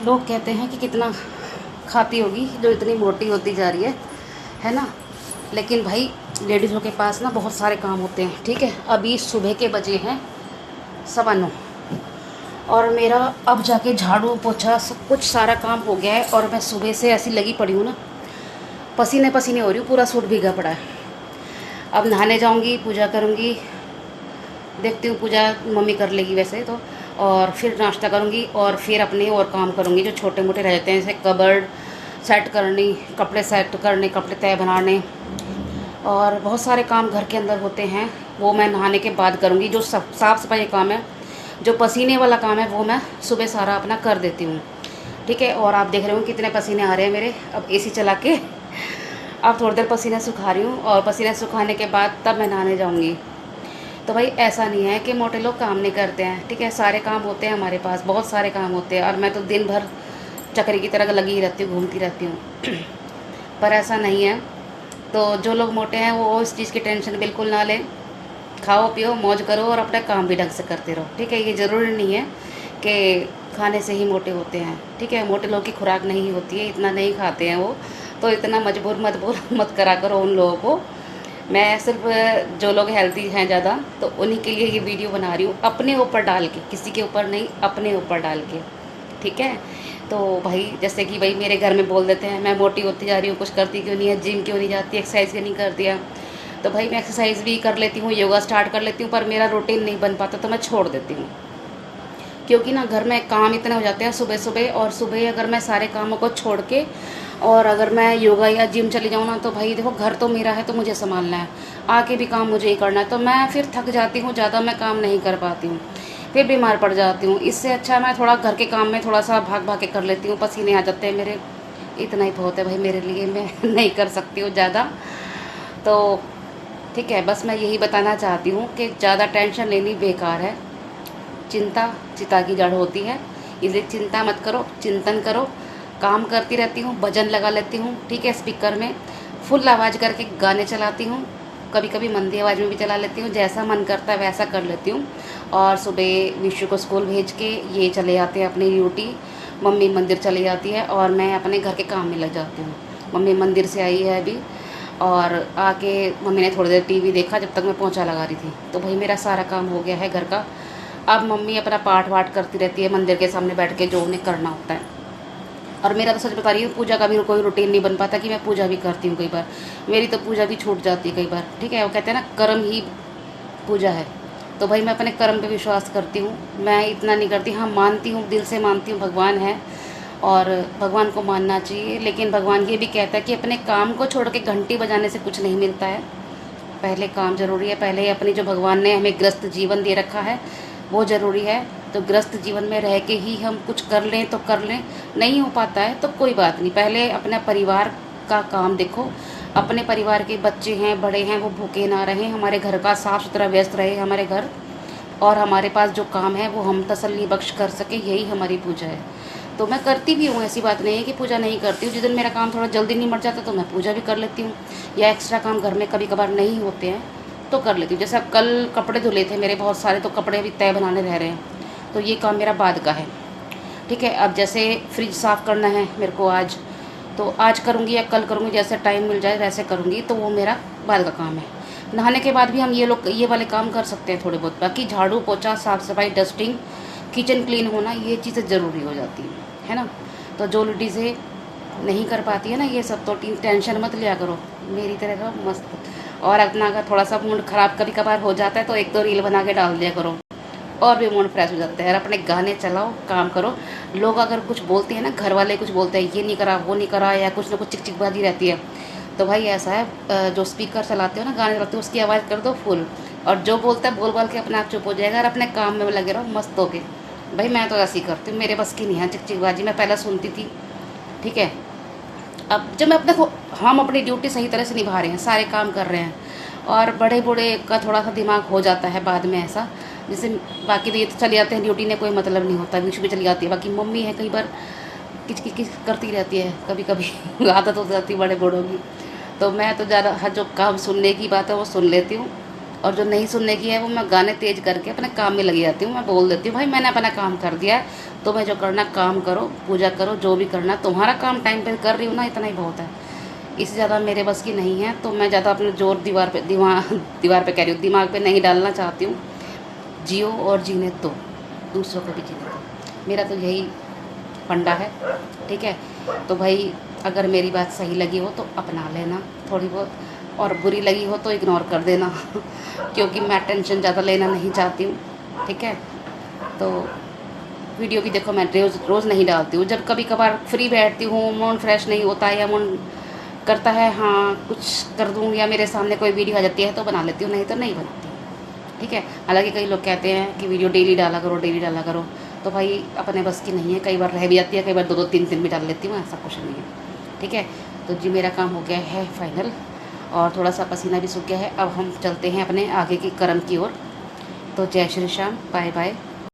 लोग कहते हैं कि कितना खाती होगी जो इतनी मोटी होती जा रही है ना। लेकिन भाई लेडीज़ों के पास ना बहुत सारे काम होते हैं, ठीक है। अभी सुबह के बजे हैं 9:15 और मेरा अब जाके झाड़ू पोछा सब कुछ सारा काम हो गया है। और मैं सुबह से ऐसी लगी पड़ी हूँ ना, पसीने पसीने हो रही हूँ, पूरा सूट भीगा पड़ा है। अब नहाने जाऊँगी, पूजा करूँगी, देखती हूँ पूजा मम्मी कर लेगी वैसे तो। और फिर नाश्ता करूँगी और फिर अपने और काम करूँगी जो छोटे मोटे रह जाते हैं, जैसे कबर्ड सेट करनी, कपड़े सेट करने, कपड़े तय बनाने, और बहुत सारे काम घर के अंदर होते हैं, वो मैं नहाने के बाद करूँगी। जो साफ़ सफाई काम है, जो पसीने वाला काम है, वो मैं सुबह सारा अपना कर देती हूँ, ठीक है। और आप देख रहे हो कितने पसीने आ रहे हैं मेरे। अब एसी चला के अब थोड़ी देर पसीना सुखा रही हूँ और पसीना सुखाने के बाद तब मैं नहाने जाऊँगी। तो भाई ऐसा नहीं है कि मोटे लोग काम नहीं करते हैं, ठीक है। सारे काम होते हैं हमारे पास, बहुत सारे काम होते हैं, और मैं तो दिन भर चक्री की तरह लगी ही रहती हूँ, घूमती रहती हूँ पर ऐसा नहीं है। तो जो लोग मोटे हैं वो इस चीज़ की टेंशन बिल्कुल ना लें, खाओ पियो मौज करो और अपना काम भी ढंग से करते रहो, ठीक है। ये ज़रूरी नहीं है कि खाने से ही मोटे होते हैं, ठीक है। मोटे लोग की खुराक नहीं होती है, इतना नहीं खाते हैं वो, तो इतना मजबूर मत करा करो उन लोगों को। मैं सिर्फ जो लोग हेल्दी हैं ज़्यादा, तो उन्हीं के लिए ये वीडियो बना रही हूँ, अपने ऊपर डाल के, किसी के ऊपर नहीं, अपने ऊपर डाल के, ठीक है। तो भाई जैसे कि भाई मेरे घर में बोल देते हैं मैं मोटी होती जा रही हूँ, कुछ करती क्यों नहीं है, जिम क्यों नहीं जाती, एक्सरसाइज क्यों नहीं करती है। तो भाई मैं एक्सरसाइज भी कर लेती हूँ, योगा स्टार्ट कर लेती हूँ, पर मेरा रूटीन नहीं बन पाता तो मैं छोड़ देती हूँ, क्योंकि ना घर में काम इतने हो जाते हैं सुबह सुबह। और सुबह अगर मैं सारे कामों को छोड़ के और अगर मैं योगा या जिम चली जाऊँ ना, तो भाई देखो घर तो मेरा है, तो मुझे संभालना है, आके भी काम मुझे ही करना है, तो मैं फिर थक जाती हूँ, ज़्यादा मैं काम नहीं कर पाती हूँ, फिर बीमार पड़ जाती हूँ। इससे अच्छा मैं थोड़ा घर के काम में थोड़ा सा भाग भाग के कर लेती हूँ, पसीने आ जाते हैं मेरे, इतना ही बहुत है भाई मेरे लिए, मैं नहीं कर सकती हूँ ज़्यादा। तो ठीक है, बस मैं यही बताना चाहती हूँ कि ज़्यादा टेंशन लेनी बेकार है। चिंता चिता की जड़ होती है, इसलिए चिंता मत करो, चिंतन करो। काम करती रहती हूँ, भजन लगा लेती हूँ, ठीक है, स्पीकर में फुल आवाज़ करके गाने चलाती हूँ, कभी कभी मंदी आवाज़ में भी चला लेती हूँ, जैसा मन करता है वैसा कर लेती हूँ। और सुबह विशु को स्कूल भेज के ये चले जाते हैं अपनी ड्यूटी, मम्मी मंदिर चली जाती है और मैं अपने घर के काम में लग जाती हूँ। मम्मी मंदिर से आई है अभी, और आके मम्मी ने थोड़ी देर टीवी देखा जब तक मैं पोंछा लगा रही थी। तो भाई मेरा सारा काम हो गया है घर का। अब मम्मी अपना पाठ वाठ करती रहती है मंदिर के सामने बैठ के, जो उन्हें करना होता है। और मेरा तो सच बता रही हूँ, पूजा का भी कोई रूटीन नहीं बन पाता कि मैं पूजा भी करती हूँ, कई बार मेरी तो पूजा भी छूट जाती है कई बार, ठीक है। वो कहते हैं ना कर्म ही पूजा है, तो भाई मैं अपने कर्म पे विश्वास करती हूँ, मैं इतना नहीं करती। हाँ मानती हूँ, दिल से मानती हूँ भगवान है और भगवान को मानना चाहिए, लेकिन भगवान ये भी कहता है कि अपने काम को छोड़ के घंटी बजाने से कुछ नहीं मिलता है। पहले काम ज़रूरी है, पहले अपनी जो भगवान ने हमें ग्रस्त जीवन दे रखा है वो ज़रूरी है। तो ग्रस्त जीवन में रह के ही हम कुछ कर लें तो कर लें, नहीं हो पाता है तो कोई बात नहीं, पहले अपने परिवार का काम देखो। अपने परिवार के बच्चे हैं, बड़े हैं, वो भूखे ना रहें, हमारे घर का साफ़ सुथरा व्यस्त रहे हमारे घर, और हमारे पास जो काम है वो हम तसल्ली बख्श कर सके, यही हमारी पूजा है। तो मैं करती भी हूँ, ऐसी बात नहीं है कि पूजा नहीं करती हूँ। जिस दिन मेरा काम थोड़ा जल्दी निमट जाता तो मैं पूजा भी कर लेती हूँ, या एक्स्ट्रा काम घर में कभी कभार नहीं होते हैं तो कर लेती हूँ। जैसे अब कल कपड़े धुले थे मेरे बहुत सारे, तो कपड़े अभी तय बनाने रह रहे हैं, तो ये काम मेरा बाद का है, ठीक है। अब जैसे फ्रिज साफ़ करना है मेरे को आज, तो आज करूँगी या कल करूँगी, जैसे टाइम मिल जाए वैसे करूँगी, तो वो मेरा बाद का काम है। नहाने के बाद भी हम ये वाले काम कर सकते हैं थोड़े बहुत। बाकी झाड़ू पोछा, साफ़ सफाई, डस्टिंग, किचन क्लीन होना, ये चीज़ें ज़रूरी हो जाती है ना। तो जो लेडीज़ें नहीं कर पाती है ना ये सब, तो टेंशन मत लिया करो, मेरी तरह का मस्त। और अपना अगर थोड़ा सा मूड ख़राब कभी कभार हो जाता है तो एक दो रील बना के डाल दिया करो, और भी मूड फ्रेश हो जाता है। और अपने गाने चलाओ, काम करो। लोग अगर कुछ बोलते हैं ना, घर वाले कुछ बोलते हैं, ये नहीं करा वो नहीं करा, या कुछ ना कुछ चिकचिकबाजी रहती है, तो भाई ऐसा है, जो स्पीकर चलाते हो ना, गाने चलाते हो, उसकी आवाज़ कर दो फुल, और जो बोलता है बोल बोल के अपने आप चुप हो जाएगा और अपने काम में लगे रहो मस्त हो के। भाई मैं तो ऐसे ही करती हूँ, मेरे बस की नहीं है चिकचिकबाजी। मैं पहले सुनती थी, ठीक है। अब जब मैं अपने हम अपनी ड्यूटी सही तरह से निभा रहे हैं, सारे काम कर रहे हैं, और बड़े बूढ़े का थोड़ा सा दिमाग हो जाता है बाद में ऐसा, जैसे बाकी तो ये तो चले जाते हैं ड्यूटी में, कोई मतलब नहीं होता, विश भी चली जाती है। बाकी मम्मी है कई बार किच किच किच करती रहती है कभी कभी आदत हो जाती है बड़े बूढ़ों की। तो मैं तो ज़्यादा हर जो काम सुनने की बात है वो सुन लेती हूँ, और जो नहीं सुनने की है वो मैं गाने तेज करके अपने काम में लगी जाती हूँ। मैं बोल देती हूँ भाई मैंने अपना काम कर दिया है, तुम्हें जो करना काम करो, पूजा करो, जो भी करना, तुम्हारा काम टाइम पे कर रही हूँ ना, इतना ही बहुत है। इससे ज़्यादा मेरे बस की नहीं है। तो मैं ज़्यादा अपने जोर दीवार पे कह रही हूँ, दिमाग पे नहीं डालना चाहती हूँ। जियो और जीने दो, दूसरों को भी जीने दो, मेरा तो यही फंडा है। ठीक है, तो भाई अगर मेरी बात सही लगी हो तो अपना लेना थोड़ी बहुत, और बुरी लगी हो तो इग्नोर कर देना क्योंकि मैं टेंशन ज़्यादा लेना नहीं चाहती हूँ। ठीक है, तो वीडियो भी देखो मैं रोज़ नहीं डालती हूँ। जब कभी कभार फ्री बैठती हूँ, मूड फ्रेश नहीं होता है या मूड करता है हाँ कुछ कर दूँ, या मेरे सामने कोई वीडियो आ जाती है तो बना लेती हूँ, नहीं तो नहीं बनाती हूँ। ठीक है, हालांकि कई लोग कहते हैं कि वीडियो डेली डाला करो, डेली डाला करो, तो भाई अपने बस की नहीं है। कई बार रह भी जाती है, कई बार 2-2 3-3 भी डाल लेती हूँ, ऐसा कुछ नहीं है। ठीक है, तो जी मेरा काम हो गया है फाइनल, और थोड़ा सा पसीना भी सूख गया है। अब हम चलते हैं अपने आगे की कर्म की ओर। तो जय श्री श्याम, बाय बाय।